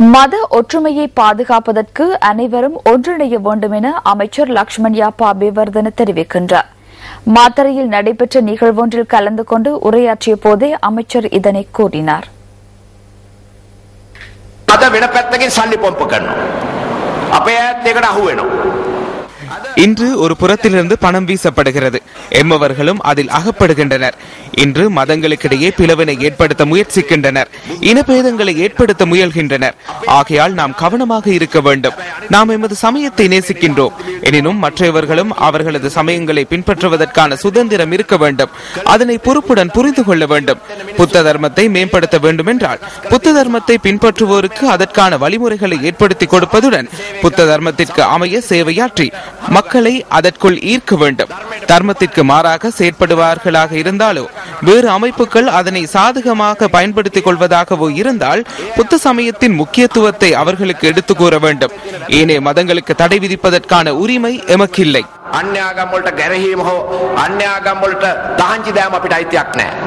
மத ஒற்றுமையை பாதுகாப்பதற்கு அனைவரும் ஒன்றிணைய வேண்டும் என அமைச்சர் லக்ஷ்மண் யாப்பா அபிவர்தன தெரிவிக்கின்றார். மாத்தறையில் நடைபெற்ற நிகழ்வொன்றில் கலந்து கொண்டு உரையாற்றிய போதே அமைச்சர் இதனை கூறினார். இன்று ஒரு புறத்திலிருந்து பணம் வீசப்படுகிறது, எம்மவர்களும் அதில் அகப்படுகின்றனர். இன்று மதங்களுக்கிடையே பிளவினை ஏற்படுத்த முயற்சிக்கின்றனர், இனபேதங்களை ஏற்படுத்த முயல்கின்றனர். ஆகையால் நாம் கவனமாக இருக்க வேண்டும். நாம் எமது சமயத்தை நேசிக்கின்றோம், எனினும் மற்றவர்களும் அவர்களது சமயங்களை பின்பற்றுவதற்கான சுதந்திரம் இருக்க வேண்டும். அதனை பொறுப்புடன் புரிந்து கொள்ள வேண்டும். புத்த தர்மத்தை மேம்படுத்த வேண்டும் என்றால் புத்த தர்மத்தை பின்பற்றுவோருக்கு அதற்கான வழிமுறைகளை ஏற்படுத்தி கொடுப்பதுடன் புத்த தர்மத்திற்கு அமைய சேவையாற்றி மக்களை அதற்குள் ஈர்க்க வேண்டும். தர்மத்திற்கு மாறாக செயற்படுவார்களாக இருந்தாலோ வேறு அமைப்புகள் அதனை சாதகமாக பயன்படுத்திக் கொள்வதாகவோ இருந்தால் புத்த சமயத்தின் முக்கியத்துவத்தை அவர்களுக்கு எடுத்து கூற வேண்டும். ஏனைய மதங்களுக்கு தடை விதிப்பதற்கான உரிமை எமக்கில்லை. අන්‍යාගම් වලට ගැරහීම හෝ අන්‍යාගම් වලට දහංචි දෑම අපිට අයිතියක් නැහැ.